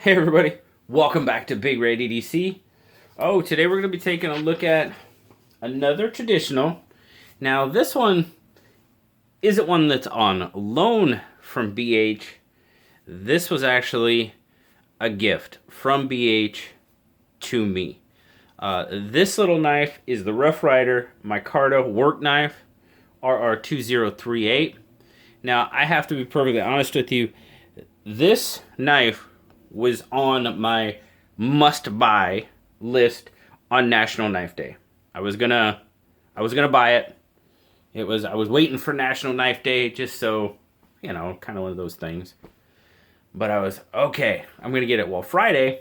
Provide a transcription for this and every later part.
Hey everybody, welcome back to Big Red EDC. Oh, today we're going to be taking a look at another traditional. Now this one isn't one that's on loan from BH. This was actually a gift from BH to me. This little knife is the Ryder Micarta work knife, RR2038. Now I have to be perfectly honest with you, this knife was on my must-buy list on National Knife Day. I was gonna buy it. I was waiting for National Knife Day just so, kind of one of those things. But I was okay. I'm gonna get it. Well, Friday,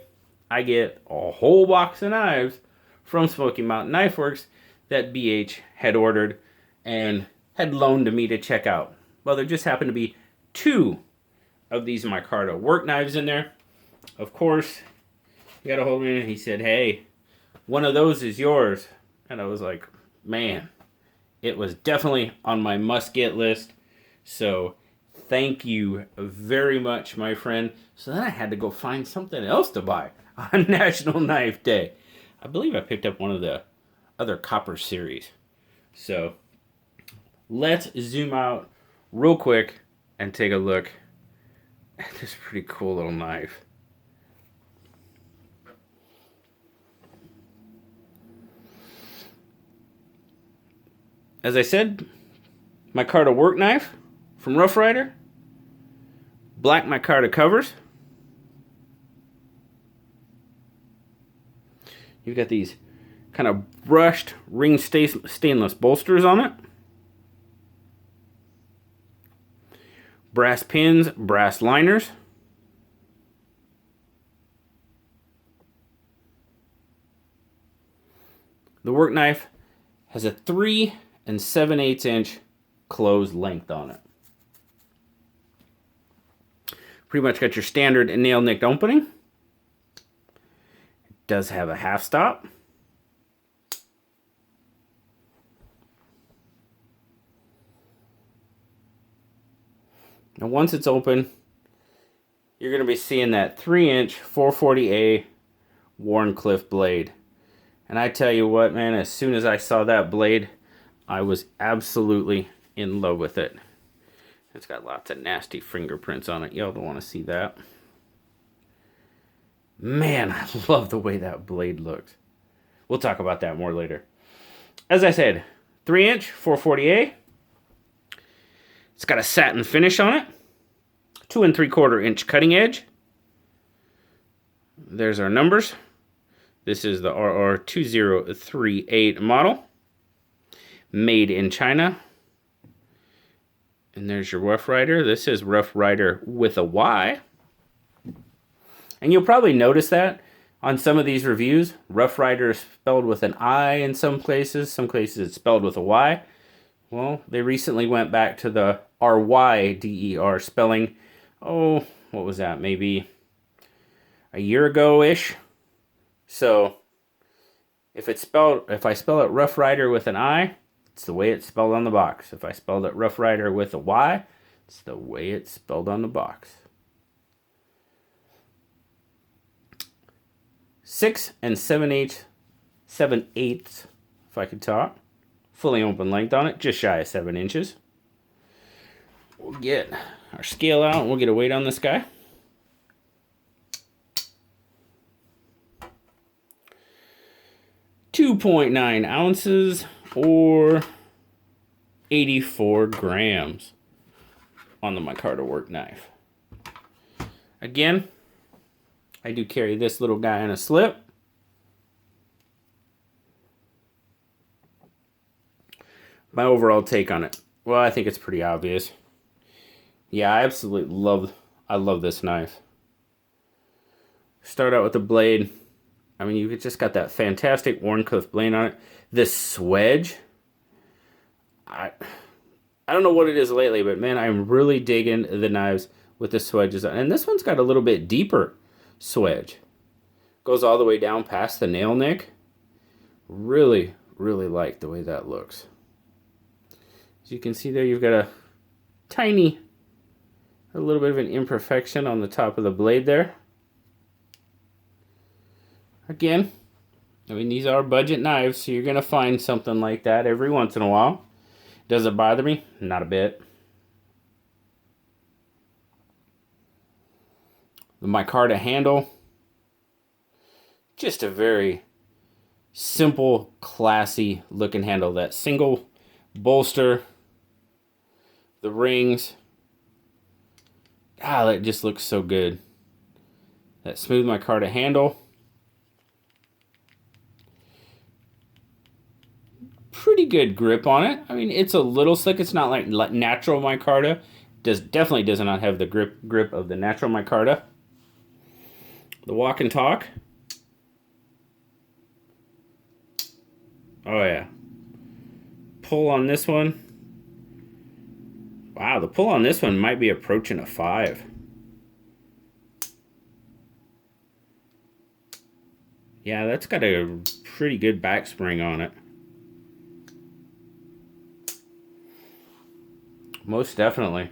I get a whole box of knives from Smoky Mountain Knife Works that BH had ordered and had loaned to me to check out. Well, there just happened to be 2 of these Micarta work knives in there. Of course, he got a hold of me and he said, hey, one of those is yours. And I was like, man, it was definitely on my must-get list. So thank you very much, my friend. So then I had to go find something else to buy on National Knife Day. I believe I picked up one of the other copper series. So let's zoom out real quick and take a look at this pretty cool little knife. As I said, Micarta work knife from Rough Rider. Black Micarta covers. You've got these kind of brushed ring stainless bolsters on it. Brass pins, brass liners. The work knife has a 3 7/8 inch closed length on it. Pretty much got your standard nail nicked opening. It does have a half stop. Now once it's open, you're going to be seeing that 3-inch 440A Wharncliffe blade. And I tell you what, man, as soon as I saw that blade, I was absolutely in love with it. It's got lots of nasty fingerprints on it. Y'all don't want to see that. Man, I love the way that blade looks. We'll talk about that more later. As I said, 3-inch 440A. It's got a satin finish on it. 2 3/4 inch cutting edge. There's our numbers. This is the RR2038 model. Made in China. And there's your Rough Rider. This is Rough Rider with a Y. And you'll probably notice that on some of these reviews. Rough Rider is spelled with an I in some places. Some places it's spelled with a Y. Well, they recently went back to the RYDER spelling. Oh, what was that? Maybe a year ago-ish. So if I spell it Rough Rider with an I, it's the way it's spelled on the box. If I spelled it Rough Rider with a Y, it's the way it's spelled on the box. 6 7/8, if I could talk. Fully open length on it, just shy of 7 inches. We'll get our scale out and we'll get a weight on this guy. .9 ounces or 84 grams on the Micarta work knife. Again, I do carry this little guy in a slip. My overall take on it. Well, I think it's pretty obvious. Yeah, I absolutely love this knife. Start out with the blade. I mean, you've just got that fantastic Wharncliffe blade on it. This swedge, I don't know what it is lately, but man, I'm really digging the knives with the swedges on. And this one's got a little bit deeper swedge. Goes all the way down past the nail nick. Really, really like the way that looks. As you can see there, you've got a little bit of an imperfection on the top of the blade there. again, I mean, these are budget knives, so you're going to find something like that every once in a while. Does it bother me? Not a bit. The micarta handle, just a very simple, classy looking handle. That single bolster, the rings, that just looks so good. That smooth micarta handle. Pretty good grip on it. I mean, it's a little slick. It's not like natural micarta. Definitely does not have the grip of the natural micarta. The walk and talk. Oh yeah. Pull on this one. Wow, the pull on this one might be approaching a 5. Yeah, that's got a pretty good backspring on it. Most definitely.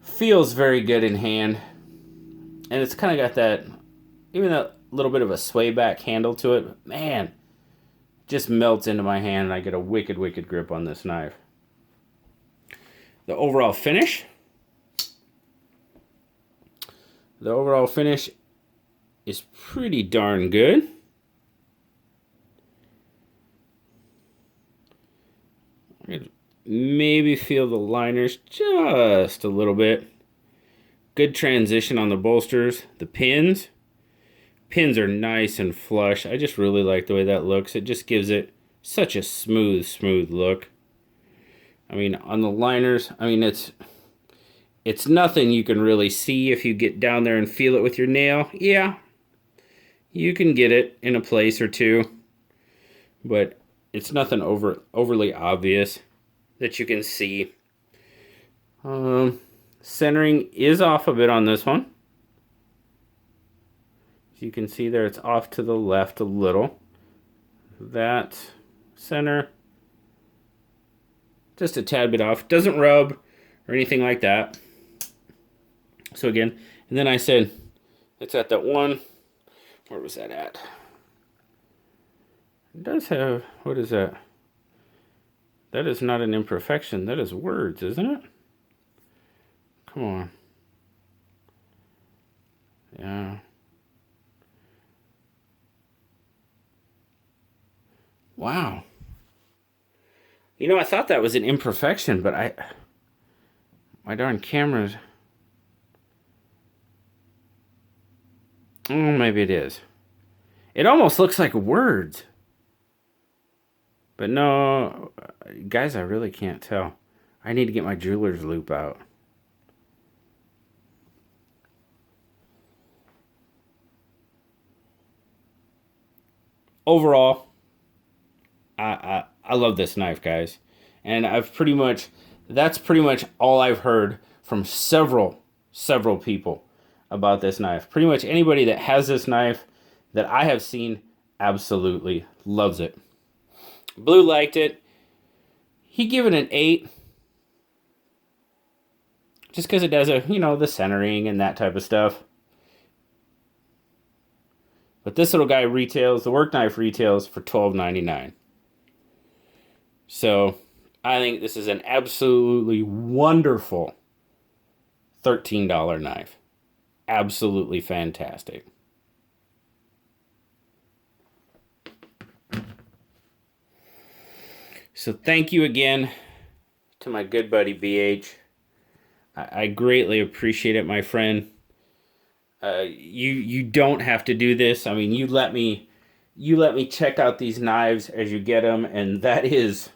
Feels very good in hand. And it's kind of got that, even that little bit of a sway back handle to it. Man, just melts into my hand and I get a wicked, wicked grip on this knife. The overall finish. The overall finish is pretty darn good. Maybe feel the liners just a little bit. Good transition on the bolsters. The pins. Pins are nice and flush. I just really like the way that looks. It just gives it such a smooth, smooth look. I mean, on the liners, I mean, it's nothing you can really see if you get down there and feel it with your nail. Yeah, you can get it in a place or two, but it's nothing overly obvious that you can see. Centering is off a bit on this one. As you can see there, it's off to the left a little. That center, just a tad bit off. Doesn't rub or anything like that. So again, and then I said it's at that one. Where was that at? It does have, what is that? That is not an imperfection. That is words, isn't it? Come on. Yeah. Wow. You know, I thought that was an imperfection, but my darn camera's... Oh, maybe it is. It almost looks like words. But no, guys, I really can't tell. I need to get my jeweler's loop out. Overall, I love this knife, guys. And that's pretty much all I've heard from several people about this knife. Pretty much anybody that has this knife that I have seen absolutely loves it. Blue liked it. He gave it an 8. Just because it does the centering and that type of stuff. But this little guy retails, the work knife retails for $12.99. So I think this is an absolutely wonderful $13 knife. Absolutely fantastic. So thank you again to my good buddy BH. I greatly appreciate it, my friend. You don't have to do this. I mean, you let me check out these knives as you get them, and that is,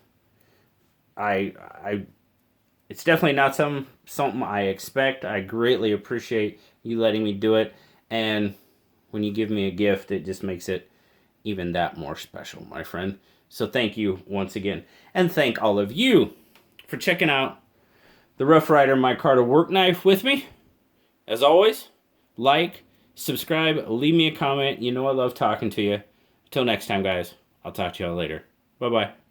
it's definitely not something I expect. I greatly appreciate you letting me do it, and when you give me a gift, it just makes it even that more special, my friend. So thank you once again, and thank all of you for checking out the Rough Ryder Micarta work knife with me. As always, like, subscribe, leave me a comment. You know I love talking to you. Till next time, guys. I'll talk to y'all later. Bye-bye.